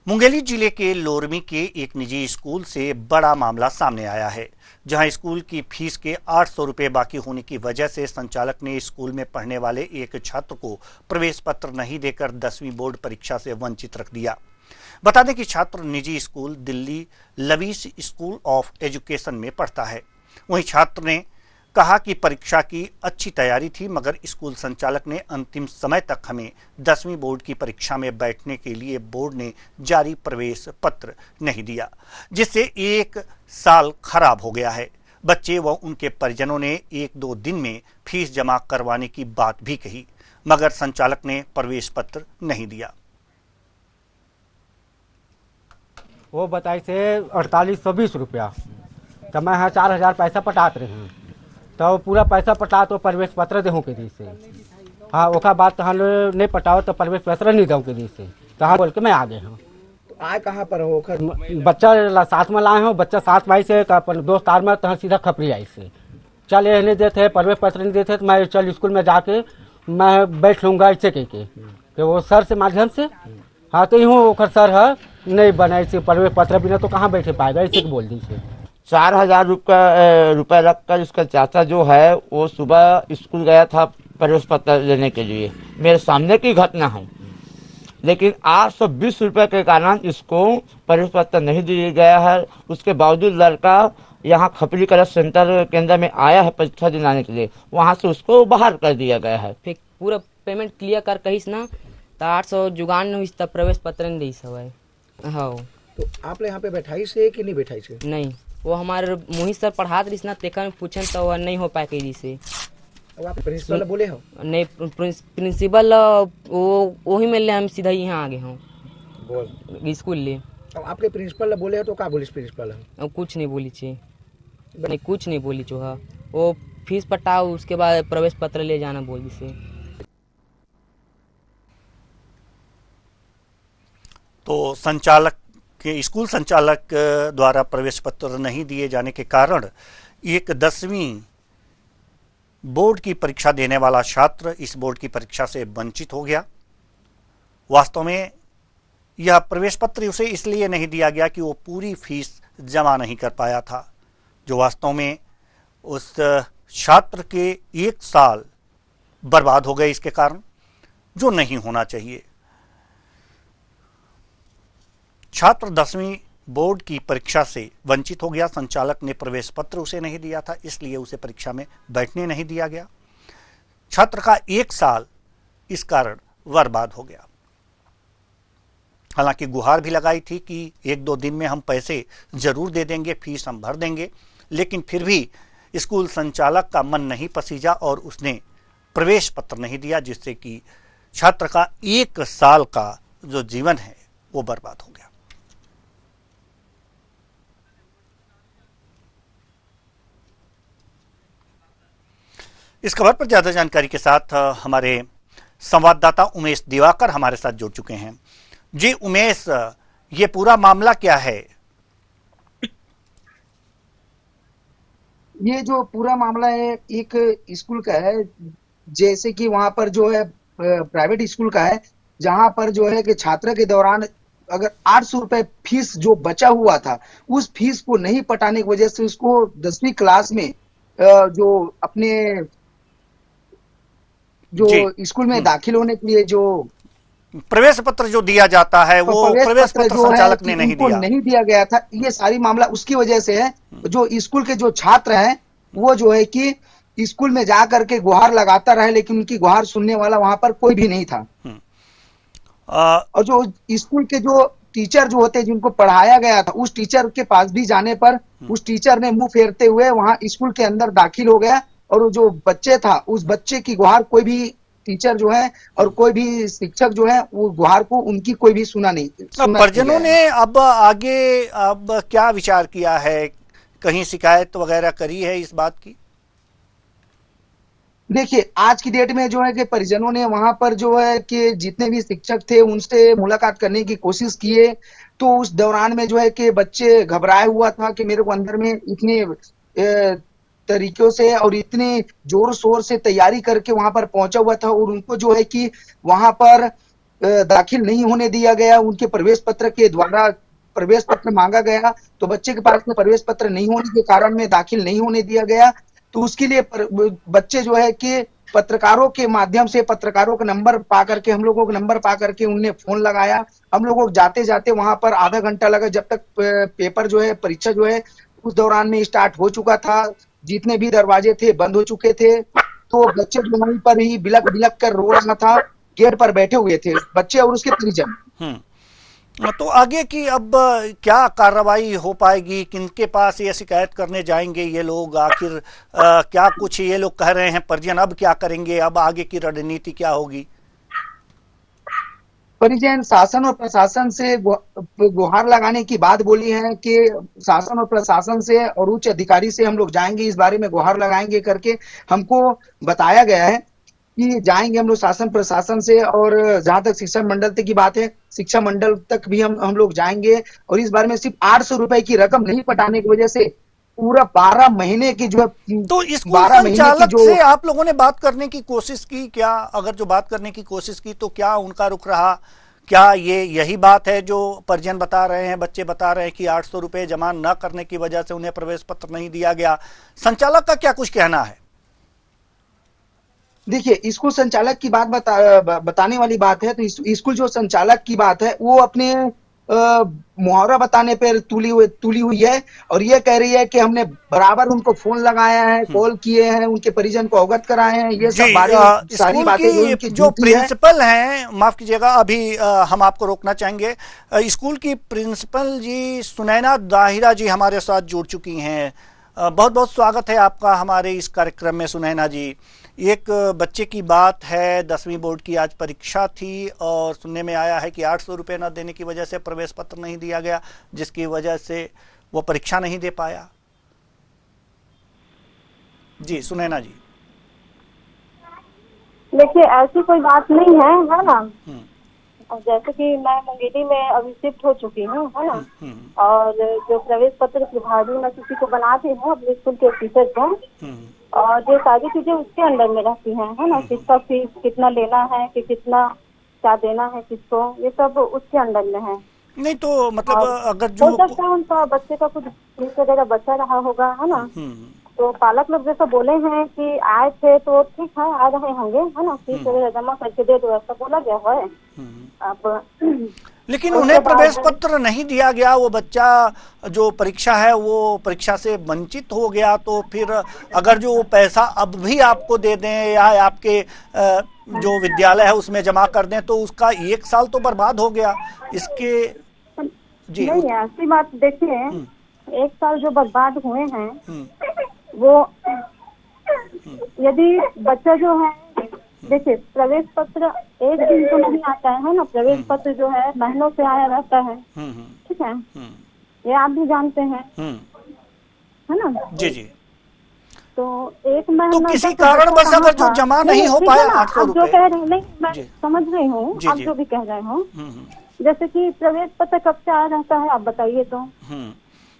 मुंगेली जिले के लोरमी के एक निजी स्कूल से बड़ा मामला सामने आया है, जहां स्कूल की फीस के 800 रुपए बाकी होने की वजह से संचालक ने स्कूल में पढ़ने वाले एक छात्र को प्रवेश पत्र नहीं देकर 10वीं बोर्ड परीक्षा से वंचित रख दिया। बता दें कि छात्र निजी स्कूल दिल्ली लवीस स्कूल ऑफ एजुकेशन में पढ़ता है। वहीं छात्र ने कहा कि परीक्षा की अच्छी तैयारी थी, मगर स्कूल संचालक ने अंतिम समय तक हमें 10वीं बोर्ड की परीक्षा में बैठने के लिए बोर्ड ने जारी प्रवेश पत्र नहीं दिया, जिससे 1 साल खराब हो गया है। बच्चे व उनके परिजनों ने 1-2 दिन में फीस जमा करवाने की बात भी कही, मगर संचालक ने प्रवेश पत्र नहीं दिया। वो बताई से 4820 रुपया, तो मैं 4000 पैसा पटात रहे हैं, तो पूरा पैसा पटा तो प्रवेश पत्र देहूँ के दी से। हाँ, ओका बाद तो हम नहीं पटाओ तो प्रवेश पत्र नहीं दूँ के दी से, तो हाँ बोल के मैं आ गए हूँ। तो आए कहाँ पर हो? बच्चा साथ में लाए हूँ, बच्चा साथ भाई से अपन दोस्त आर में तो सीधा खपरी आई से चल ये नहीं देते प्रवेश पत्र नहीं देते, तो मैं चल स्कूल में जाके मैं बैठ लूँगा ऐसे कह के वो सर से माध्यम से। हाँ, तो यूँ ओखर सर है नहीं बना ऐसे प्रवेश पत्र बिना तो कहाँ बैठे पाएगा, ऐसे बोल दी से। 4000 रुपये रख कर उसका चाचा जो है वो सुबह स्कूल गया था प्रवेश पत्र लेने के लिए। मेरे सामने की घटना है, लेकिन 820 रुपये के कारण इसको प्रवेश पत्र नहीं दिया गया है। उसके बावजूद लड़का यहाँ खपरी कला सेंटर केंद्र में आया है परीक्षा दिलाने के लिए, वहाँ से उसको बाहर कर दिया गया है। फिर पूरा पेमेंट क्लियर कर कहीस ना तो 800 जुगान हुई तब प्रवेश पत्र नहीं दी सब। हाँ, तो आप यहाँ पे बैठाई से कि नहीं बैठाई से? नहीं, वो हमारे मोहित सर पढ़ाते रही ना, तेखा में पूछन तो वह नहीं हो पाए कही से। अब आप प्रिंसिपल बोले हो? नहीं, प्रिंसिपल वो वही मिलने हम सीधा यहाँ आ गए हूँ बोल स्कूल ले। अब आपके प्रिंसिपल बोले हो तो क्या बोलिस प्रिंसिपल? अब कुछ नहीं बोली छी, नहीं कुछ नहीं बोली चो। हाँ, वो फीस पटाओ उसके बाद प्रवेश पत्र ले जाना बोली से। तो स्कूल संचालक द्वारा प्रवेश पत्र नहीं दिए जाने के कारण एक 10वीं बोर्ड की परीक्षा देने वाला छात्र इस बोर्ड की परीक्षा से वंचित हो गया। वास्तव में यह प्रवेश पत्र उसे इसलिए नहीं दिया गया कि वो पूरी फीस जमा नहीं कर पाया था, जो वास्तव में उस छात्र के 1 साल बर्बाद हो गए इसके कारण, जो नहीं होना चाहिए। छात्र 10वीं बोर्ड की परीक्षा से वंचित हो गया। संचालक ने प्रवेश पत्र उसे नहीं दिया था, इसलिए उसे परीक्षा में बैठने नहीं दिया गया। छात्र का 1 साल इस कारण बर्बाद हो गया। हालांकि गुहार भी लगाई थी कि 1-2 दिन में हम पैसे जरूर दे देंगे, फीस हम भर देंगे, लेकिन फिर भी स्कूल संचालक का मन नहीं पसीजा और उसने प्रवेश पत्र नहीं दिया, जिससे कि छात्र का 1 साल का जो जीवन है वो बर्बाद हो गया। इस खबर पर ज्यादा जानकारी के साथ हमारे संवाददाता उमेश दिवाकर हमारे साथ जुड़ चुके हैं। जी उमेश, ये पूरा मामला क्या है? ये जो पूरा मामला है एक स्कूल का है, जैसे कि वहां पर जो है प्राइवेट स्कूल का है, जहां पर जो है कि छात्र के दौरान अगर 800 रुपए फीस जो बचा हुआ था, उस फीस को नहीं पटाने की वजह से उसको 10वीं क्लास में जो अपने जो स्कूल में दाखिल होने के लिए जो प्रवेश पत्र जो दिया जाता है वो प्रवेश पत्र संचालक ने नहीं दिया गया था। ये सारी मामला उसकी वजह से है। जो स्कूल के जो छात्र हैं वो जो है कि स्कूल में जा करके गुहार लगाता रहे, लेकिन उनकी गुहार सुनने वाला वहां पर कोई भी नहीं था। और जो स्कूल के जो टीचर जो होते जिनको पढ़ाया गया था, उस टीचर के पास भी जाने पर उस टीचर ने मुंह फेरते हुए वहां स्कूल के अंदर दाखिल हो गया, और वो जो बच्चे था उस बच्चे की गुहार कोई भी टीचर जो है और कोई भी शिक्षक जो है वो गुहार को उनकी कोई भी सुना नहीं। परिजनों ने अब आगे क्या विचार किया है? कहीं शिकायत वगैरह करी है इस बात की? देखिए, आज की डेट में जो है कि परिजनों ने वहां पर जो है कि जितने भी शिक्षक थे उनसे मुलाकात करने की कोशिश किए, तो उस दौरान में जो है कि बच्चे घबराए हुआ था कि मेरे को अंदर में इतने तरीकों से और इतने जोर शोर से तैयारी करके वहां पर पहुंचा हुआ था, और उनको जो है कि वहां पर दाखिल नहीं होने दिया गया, उनके प्रवेश पत्र के द्वारा प्रवेश पत्र मांगा गया तो बच्चे के पास में प्रवेश पत्र नहीं होने के कारण में दाखिल नहीं होने दिया गया। तो उसके लिए बच्चे जो है कि पत्रकारों के माध्यम से, पत्रकारों का नंबर पा करके, हम लोगों का नंबर पा करके उनने फोन लगाया। हम लोगों को जाते जाते वहां पर आधा घंटा लगा, जब तक पेपर जो है, परीक्षा जो है उस दौरान में स्टार्ट हो चुका था। जितने भी दरवाजे थे बंद हो चुके थे। तो बच्चे जो वहीं पर ही बिलक बिलक कर रो रहा था, गेट पर बैठे हुए थे बच्चे और उसके परिजन। तो आगे की अब क्या कार्रवाई हो पाएगी? किनके पास ये शिकायत करने जाएंगे ये लोग? आखिर क्या कुछ ये लोग कह रहे हैं परिजन, अब क्या करेंगे? अब आगे की रणनीति क्या होगी? परिजन शासन और प्रशासन से गुहार लगाने की बात बोली है कि शासन और प्रशासन से और उच्च अधिकारी से हम लोग जाएंगे, इस बारे में गुहार लगाएंगे करके हमको बताया गया है कि जाएंगे हम लोग शासन प्रशासन से। और जहां तक शिक्षा मंडल तक की बात है, शिक्षा मंडल तक भी हम लोग जाएंगे। और इस बारे में सिर्फ 800 रुपए की रकम नहीं पटाने की वजह से पूरा 12 महीने की जो है, तो स्कूल संचालक से आप लोगों ने बात करने की कोशिश की क्या? अगर जो बात करने की कोशिश की तो क्या उनका रुख रहा? क्या ये यही बात है जो परिजन बता रहे हैं, बच्चे बता रहे हैं कि 800 रुपए जमा न करने की वजह से उन्हें प्रवेश पत्र नहीं दिया गया? संचालक का क्या कुछ कहना है? देखिए, स्कूल संचालक की बात बताने वाली बात है तो स्कूल जो संचालक की बात है वो अपने मुहावरा बताने पर तुली हुई है और ये कह रही है कि हमने बराबर उनको फोन लगाया है, कॉल किए हैं, उनके परिजन को अवगत कराए हैं। ये सब सारी बातें जो प्रिंसिपल हैं, माफ कीजिएगा अभी हम आपको रोकना चाहेंगे। स्कूल की प्रिंसिपल जी सुनैना दाहिरा जी हमारे साथ जुड़ चुकी हैं। बहुत बहुत स्वागत है आपका हमारे इस कार्यक्रम में सुनैना जी। एक बच्चे की बात है, 10वीं बोर्ड की आज परीक्षा थी और सुनने में आया है कि 800 रुपये न देने की वजह से प्रवेश पत्र नहीं दिया गया, जिसकी वजह से वो परीक्षा नहीं दे पाया। जी सुनैना जी। देखिए, ऐसी कोई बात नहीं है, है ना। जैसे कि मैं मुंगेरी में अभी शिफ्ट हो चुकी हूँ, है ना। और जो प्रवेश पत्र प्रभारी मैं किसी को बनाती हूँ अपने स्कूल के टीचर को, और ये सारी चीजें उसके अंडर में रहती हैं, है ना। किसका फीस कितना लेना है, कि कितना क्या देना है किसको, ये सब उसके अंडर में है। नहीं तो मतलब अगर जो हो सकता है उनका बच्चे का कुछ फीस वगैरह बचा रहा होगा, है ना। तो पालक लोग जैसा बोले हैं कि आए थे तो ठीक है, आ रहे होंगे, है ना, फीस वगैरह जमा करके दे दो, ऐसा बोला गया है। अब लेकिन उन्हें प्रवेश पत्र नहीं दिया गया, वो बच्चा जो परीक्षा है वो परीक्षा से वंचित हो गया। तो फिर अगर जो पैसा अब भी आपको दे दें या आपके जो विद्यालय है उसमें जमा कर दें तो उसका 1 साल तो बर्बाद हो गया। इसके जी नहीं, ऐसी बात देखिए, 1 साल जो बर्बाद हुए हैं वो, यदि बच्चा जो है, देखिए प्रवेश पत्र एक दिन तो नहीं आता है ना, प्रवेश पत्र जो है महीनों से आया रहता है, ठीक है, ये आप भी जानते हैं, है ना। जी जी। तो 1 महीना तो किसी कारण बस अगर जो जमा नहीं हो पाया 800 रुपए, जो कह रहे हैं, नहीं मैं समझ रही हूँ आप जो भी कह रहे हो, जैसे कि प्रवेश पत्र कब से आ रहता है आप बताइए तो।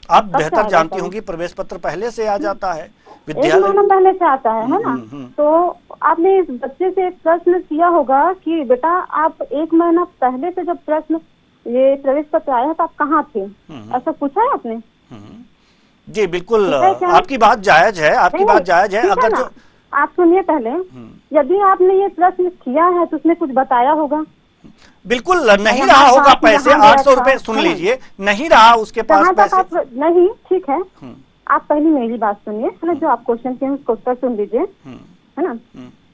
आप बेहतर जानती होंगी, प्रवेश पत्र पहले से आ जाता है, विद्यालय 1 महीना पहले से आता है ना। तो आपने इस बच्चे से एक प्रश्न किया होगा कि बेटा आप 1 महीना पहले से जब प्रश्न ये प्रवेश पत्र आया था आप कहाँ थे, ऐसा पूछा है आपने? जी बिल्कुल, आपकी बात जायज है, आपकी बात जायज है। अगर जो आप सुनिए पहले, यदि आपने ये प्रश्न किया है तो उसने कुछ बताया होगा। बिल्कुल नहीं रहा होगा पैसे, 800 रुपए सुन लीजिए, नहीं रहा उसके पास पैसे। नहीं, ठीक है, आप पहले मेरी बात सुनिए, है ना, जो आप क्वेश्चन किए उसको उत्तर सुन लीजिए, है ना।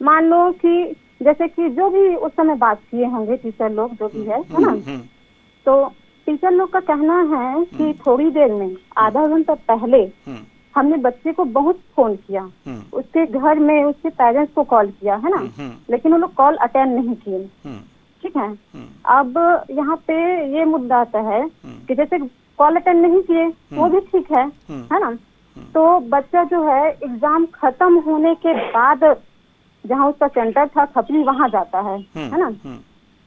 मान लो कि जैसे कि जो भी उस समय बात किए होंगे टीचर लोग जो भी है ना, तो टीचर लोग का कहना है कि थोड़ी देर में, आधा घंटा पहले हमने बच्चे को बहुत फोन किया, उसके घर में उसके पेरेंट्स को कॉल किया, है ना, लेकिन वो लोग कॉल अटेंड नहीं किए, ठीक है। अब यहाँ पे ये मुद्दा आता है कि जैसे कॉल अटेंड नहीं किए वो भी ठीक है ना। तो बच्चा जो है एग्जाम खत्म होने के बाद जहाँ उसका सेंटर था खपरी, वहाँ जाता है ना।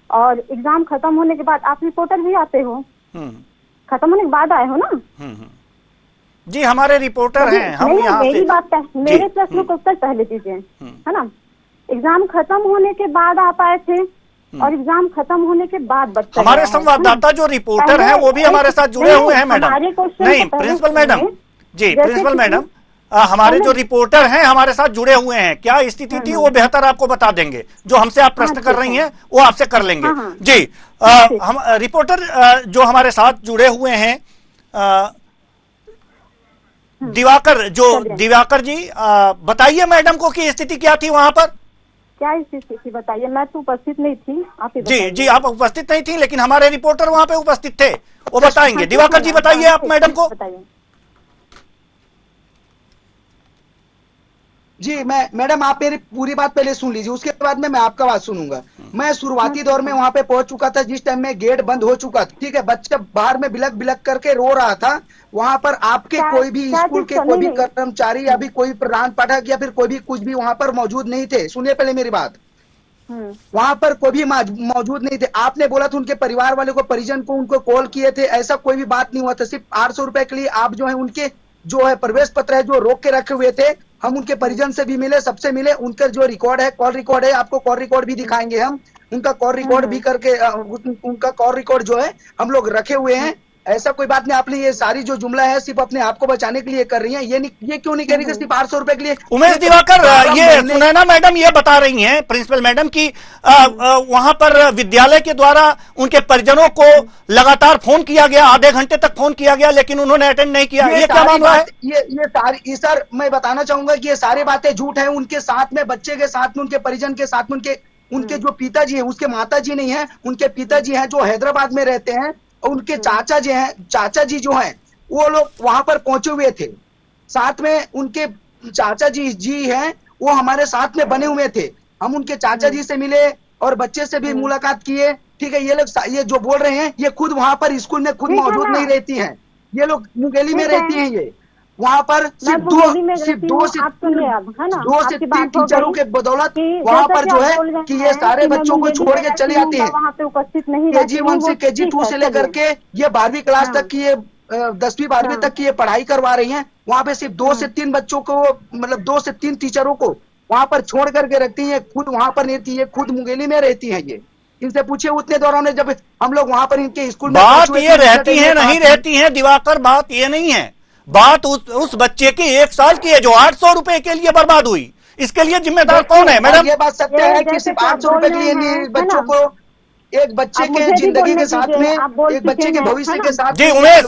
और एग्जाम खत्म होने के बाद आप रिपोर्टर भी आते हो, खत्म होने के बाद आए हो ना। जी हमारे रिपोर्टर हैं हम यहाँ से। मेरी बात, मेरे प्रश्न को उत्तर पहले दीजिए, है ना। एग्जाम खत्म होने के बाद आप आए थे और एग्जाम खत्म होने के बाद बच्चा हमारे गया है, संवाददाता है ना? जो रिपोर्टर हैं वो भी पहले हमारे साथ जुड़े नहीं, हुए हैं मैडम। हमारे क्वेश्चन नहीं को पहले प्रिंसिपल मैडम सुनिए। जी, जैसे प्रिंसिपल कि- मैडम हमारे जो पहले- रिपोर्टर हैं हमारे साथ जुड़े हुए हैं, क्या स्थिति थी वो बेहतर आपको बता देंगे। जो हमसे आप प्रश्न कर रही हैं वो आपसे कर लेंगे। हाँ, हाँ। जी हम रिपोर्टर जो हमारे साथ जुड़े हुए हैं दिवाकर जी, बताइए मैडम को कि स्थिति क्या थी वहां पर। क्या स्थिति बताइए, मैं तो उपस्थित नहीं थी, आप ही जी बताइए। जी, आप उपस्थित नहीं थी लेकिन हमारे रिपोर्टर वहां पे उपस्थित थे, वो बताएंगे। हाँ, दिवाकर जी बताइए आप मैडम को। बताइए। जी मैडम आप मेरी पूरी बात पहले सुन लीजिए, उसके बाद में मैं आपका बात सुनूंगा। मैं शुरुआती दौर में वहां पे पहुंच चुका था जिस टाइम में गेट बंद हो चुका था, ठीक है। बच्चा बाहर में बिलक बिलक करके रो रहा था। वहां पर आपके कोई भी स्कूल के कोई भी कर्मचारी या भी कोई प्रधान पाठक या फिर कोई भी कुछ भी वहां पर मौजूद नहीं थे। सुनिए पहले मेरी बात, वहां पर कोई भी मौजूद नहीं थे। आपने बोला था उनके परिवार वाले को, परिजन को उनको कॉल किए थे, ऐसा कोई भी बात नहीं हुआ था। सिर्फ 800 रुपए के लिए आप जो है उनके जो है प्रवेश पत्र है जो रोक के रखे हुए थे, हम उनके परिजन से भी मिले, सबसे मिले। उनका जो रिकॉर्ड है, कॉल रिकॉर्ड है, आपको कॉल रिकॉर्ड भी दिखाएंगे हम। उनका कॉल रिकॉर्ड भी करके उनका कॉल रिकॉर्ड जो है हम लोग रखे हुए हैं। ऐसा कोई बात नहीं। आपने ये सारी जो जुमला है सिर्फ अपने आप को बचाने के लिए कर रही हैं। ये क्यों नहीं कह रही कि सिर्फ 800 रुपए के लिए। उमेश दिवाकर, ये सुनैना मैडम ये बता रही हैं, प्रिंसिपल मैडम की वहां पर विद्यालय के द्वारा उनके परिजनों को लगातार फोन किया गया, आधे घंटे तक फोन किया गया लेकिन उन्होंने अटेंड नहीं किया। ये क्या मामला है? ये सारी सर मैं बताना चाहूंगा कि ये सारी बातें झूठ है। उनके साथ में, बच्चे के साथ में, उनके परिजन के साथ में उनके जो पिताजी हैं, उसके माताजी नहीं है, उनके पिताजी हैं जो हैदराबाद में रहते हैं, और उनके चाचा जी जो हैं वो लोग वहां पर पहुंचे हुए थे। साथ में उनके चाचा जी हैं, वो हमारे साथ में बने हुए थे। हम उनके चाचा जी से मिले और बच्चे से भी मुलाकात किए, ठीक है। ये लोग ये जो बोल रहे हैं ये खुद वहां पर स्कूल में खुद मौजूद नहीं रहती हैं। ये लोग मुंगेली में रहती हैं। ये वहां पर सिर्फ दो से तीन टीचरों के बदौलत वहां पर जो है कि ये सारे बच्चों को छोड़ के चले आते हैं। वहाँ पे उपस्थित नहीं KG 1 से KG 2 से लेकर के ये 12वीं क्लास तक की, ये 10वीं 12वीं तक की ये पढ़ाई करवा रही हैं। वहां पे सिर्फ 2 से 3 बच्चों को, मतलब 2 से 3 टीचरों को वहां पर छोड़ करके रखती है। खुद वहां पर रहती है, खुद मुंगेली में रहती है। ये इनसे पूछिए उतने दौरान में जब हम लोग वहां पर इनके स्कूल में बात ये रहती है नहीं रहती है दिवाकर, बात ये नहीं है। बात उस बच्चे की 1 साल की है जो 800 रुपए के लिए बर्बाद हुई। इसके लिए जिम्मेदार कौन है मैडम? ये बात सत्य है कि सिर्फ 800 रुपए के लिए नहीं, बच्चों को, एक बच्चे के जिंदगी के साथ में, एक बच्चे के भविष्य के साथ। जी उमेश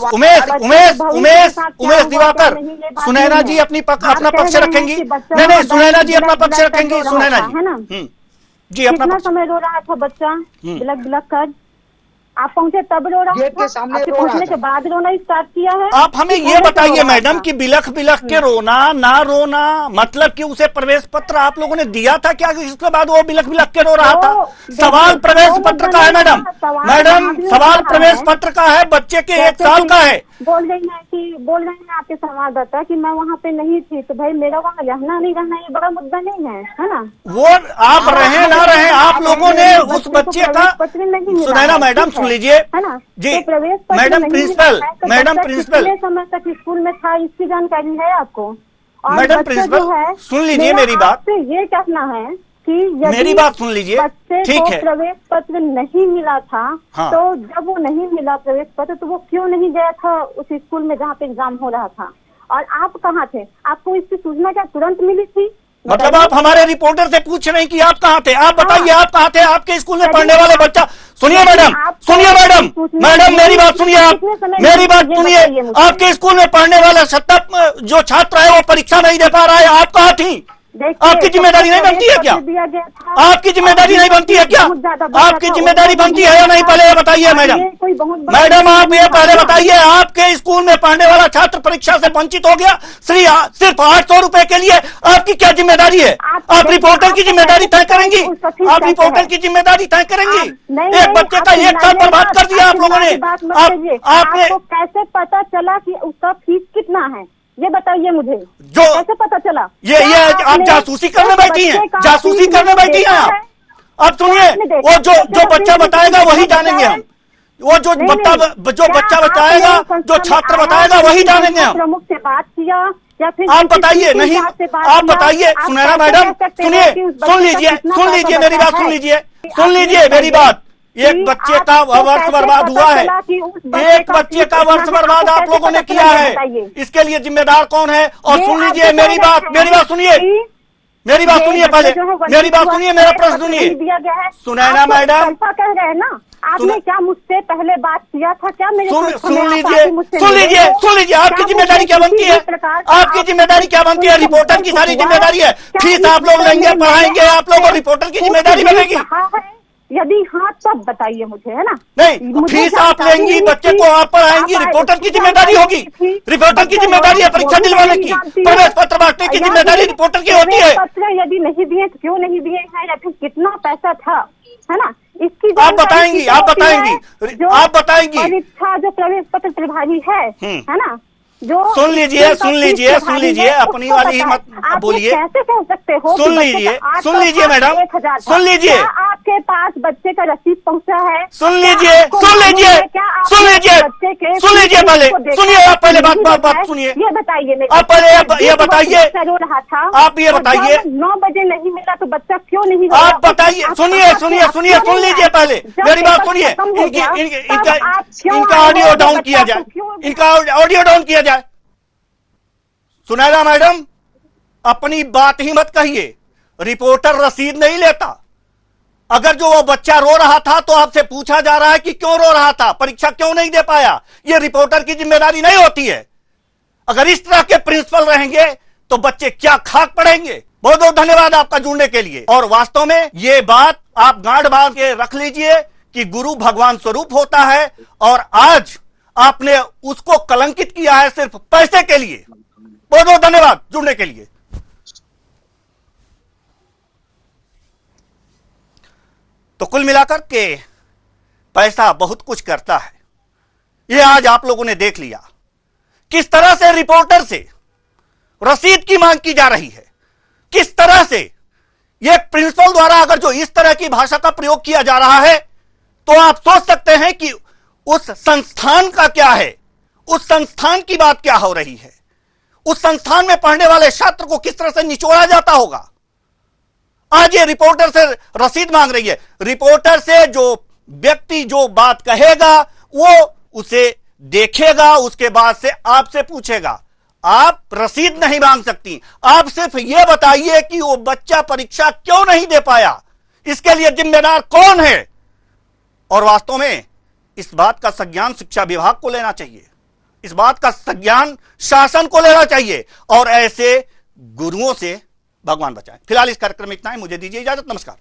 दिवाकर, सुनैना जी अपना पक्ष रखेंगी। नहीं सुनैना जी अपना पक्ष रखेंगी। सुनैना जी जी अपना कितना समय रो रहा था बच्चा, बिलक बिलक कर। आप पहुंचे तब रो रहा गेट था, के सामने आपके रो रहा पहुंचने था। के बाद रोना स्टार्ट किया है। आप हमें ये बताइए मैडम कि बिलख बिलख के रोना ना रोना, मतलब कि उसे प्रवेश पत्र आप लोगों ने दिया था क्या? इसके बाद वो बिलख बिलख के रो रहा था? सवाल प्रवेश पत्र का है मैडम। सवाल प्रवेश पत्र का है, बच्चे के 1 साल का है। बोल रही है आपके संवाददाता कि मैं वहाँ पे नहीं थी, तो भाई मेरा वहाँ रहना नहीं रहना ये बड़ा मुद्दा नहीं है ना। वो आप रहे ना रहे, आप लोगों ने उस बच्चे का, सुनैना मैडम सुन लीजिए है ना जी, तो प्रवेश पत्र मैडम नहीं प्रिंसिपल, मिला है, तो मैडम बच्चा प्रिंसिपल, कितने समय तक स्कूल में था इसकी जानकारी है आपको? और मैडम बच्चा प्रिंसिपल, जो है, सुन लीजिए मेरी बात। आपसे ये कहना है कि मेरी बात सुन लीजिए, बच्चे ठीक को है। प्रवेश पत्र नहीं मिला था, हाँ। तो जब वो नहीं मिला प्रवेश पत्र तो वो क्यों नहीं गया था उस स्कूल में जहाँ पे एग्जाम हो रहा था? और आप कहाँ थे? आपको इसकी सूचना क्या तुरंत मिली थी? मतलब आप हमारे रिपोर्टर से पूछ रहे हैं कि आप कहाँ थे? आप बताइए आप कहाँ थे? आपके स्कूल में पढ़ने वाले बच्चा, सुनिए मैडम, मैडम मेरी बात सुनिए, आप मेरी बात सुनिए। आपके स्कूल में पढ़ने वाला जो छात्र है वो परीक्षा नहीं दे पा रहा है, आप कहाँ थी? आपकी जिम्मेदारी नहीं बनती है क्या? आपकी जिम्मेदारी नहीं बनती है क्या? आपकी जिम्मेदारी बनती है या नहीं? पहले ये बताइए मैडम। मैडम आप ये पहले बताइए, आपके स्कूल में पढ़ने वाला छात्र परीक्षा से वंचित हो गया सिर्फ 800 रुपए के लिए, आपकी क्या जिम्मेदारी है? आप रिपोर्टर की जिम्मेदारी तय करेंगी? आप रिपोर्टर की जिम्मेदारी तय करेंगी? एक बच्चे का 1 साल बर्बाद कर दिया आप लोगों ने। आपने कैसे पता चला कि उसका फीस कितना है, ये बताइए मुझे। जो कैसे पता चला? ये आप जासूसी करने बैठी हैं, जासूसी करने बैठी हैं आप। अब सुनिए, वो जो बच्चा बताएगा वही जानेंगे हम। वो जो बच्चा बताएगा, जो छात्र बताएगा वही जानेंगे हम। प्रमुख से बात किया या फिर आप किसी बताइए, चीज के नहीं हिसाब से बात आप किया? बताइए आप सुनैना कैसे मैडम, कह सकते सुनिए हैं कि उस बच्चे सुन का लीजिए कितना सुन पैसा लीजिए मेरी बचा बात सुन है? लीजिए सुन आप ये लीजिए मेरी बताइए बात। एक कि बच्चे का आपको वर्ष कैसे बर्बाद पता हुआ है, चला कि उस एक बच्चे का फीस वर्ष इतना है? बर्बाद आपको आप लोगों ने कैसे किया पता चला? है, ये बताइए। इसके लिए जिम्मेदार कौन है? और ये सुन आप लीजिए जो मेरी कह बात, रहे मेरी हैं बात सुनिए, कि मेरी बात ये सुनिए बच्चे पहले, जो है वंचित मेरी बात हुआ सुनिए, है, मेरा पत्र प्रश्न सुनिए। नहीं दिया गया है। सुनैना आप तो मैडम, तलफा कह रहे हैं ना, आपने क्या मुझसे पहले बात किया था क्या? मेरे सुन संस्था में आप लीजिए आके मुझसे सुन मिले लीजिए हो? सुन लीजिए, आपकी क्या जिम्मेदारी मुझे क्या बनती किसी है? भी प्रकार का आपकी आप जिम्मेदारी क्या बनती है? उनसे रिपोर्टर की संपर्क सारी हुआ? जिम्मेदारी है, क्या फीस इस आप लोग विषय लेंगे, में पढ़ाएंगे, मैंने आप लोग को आपसे रिपोर्टर की कुछ जिम्मेदारी नहीं बनेगी। कहा है? यदि हाँ तब बताइए मुझे, है ना? नहीं, मुझे फीस आप जानकारी लेंगी, नहीं बच्चे थी। को आप पढ़ाएंगी, आप रिपोर्टर की इसकी जिम्मेदारी जानकारी होगी, नहीं थी। रिपोर्टर की बच्चे जिम्मेदारी है लोग परीक्षा वो भी दिलवाने नहीं की, जानती प्रवेश है। पत्र बांटने की या जिम्मेदारी फिर रिपोर्टर की होती है। प्रवेश पत्र यदि नहीं दिए तो क्यों नहीं दिए हैं, या फिर कितना पैसा था, है ना? इसकी आप बताएंगी, जानकारी आप होती है। बताएंगी, जो आप बताएंगी। परीक्षा जो प्रवेश पत्र प्रभारी है ना, जो सुन लीजिए, स्कूल का सुन फीस लीजिए, प्रभारी सुन है, लीजिए, अपनी उसको वाली ही पता मत है। आप बोलिए। ये कैसे कह सकते हो कि सुन बच्चे लीजिए, का 800 सुन लीजिए था, मैडम, 1000 था? सुन लीजिए। क्या आपके पास बच्चे का रसीद पहुंचा है? सुन क्या लीजिए, आपको सुन मालूम लीजिए, है? क्या आपने सुन लीजिए, बच्चे के सुन लीजिए, फीस पहले को देखा सुनिए, है आप पहले कि नहीं बात देखा है? सुनिए, ये बताइए मेरे आप पहले को। ये बताइए, बच्चा रो रहा था, आप ये और बताइए, जब 9 बजे नहीं मिला तो बच्चा क्यों नहीं रोया? आप बताइए, आप सुनिए कहाँ थे? सुनिए आप सुनिए, क्यों सुन नहीं लीजिए आए? पहले जब मेरी बात पेपर सुनिए, खत्म हो गया, तब आप क्यों इनका आए हो? ऑडियो डाउन बच्चा किया को जाए, क्यों- इनका ऑडियो डाउन किया जाए। सुनैना मैडम, अपनी बात ही मत कहिए, रिपोर्टर रसीद नहीं लेता। अगर जो वो बच्चा रो रहा था तो आपसे पूछा जा रहा है कि क्यों रो रहा था, परीक्षा क्यों नहीं दे पाया, ये रिपोर्टर की जिम्मेदारी नहीं होती है। अगर इस तरह के प्रिंसिपल रहेंगे तो बच्चे क्या खाक पड़ेंगे। बहुत बहुत धन्यवाद आपका जुड़ने के लिए। और वास्तव में ये बात आप गांठ बांध के रख लीजिए कि गुरु भगवान स्वरूप होता है, और आज आपने उसको कलंकित किया है सिर्फ पैसे के लिए। बहुत बहुत धन्यवाद जुड़ने के लिए। तो कुल मिलाकर के पैसा बहुत कुछ करता है, यह आज आप लोगों ने देख लिया। किस तरह से रिपोर्टर से रसीद की मांग की जा रही है, किस तरह से यह प्रिंसिपल द्वारा अगर जो इस तरह की भाषा का प्रयोग किया जा रहा है तो आप सोच सकते हैं कि उस संस्थान का क्या है, उस संस्थान की बात क्या हो रही है, उस संस्थान में पढ़ने वाले छात्र को किस तरह से निचोड़ा जाता होगा। आज ये रिपोर्टर से रसीद मांग रही है। रिपोर्टर से जो व्यक्ति जो बात कहेगा वो उसे देखेगा, उसके बाद से आपसे पूछेगा। आप रसीद नहीं मांग सकती, आप सिर्फ यह बताइए कि वो बच्चा परीक्षा क्यों नहीं दे पाया, इसके लिए जिम्मेदार कौन है। और वास्तव में इस बात का संज्ञान शिक्षा विभाग को लेना चाहिए, इस बात का संज्ञान शासन को लेना चाहिए, और ऐसे गुरुओं से भगवान बचाए। फिलहाल इस कार्यक्रम में इतना ही, मुझे दीजिए इजाजत, नमस्कार।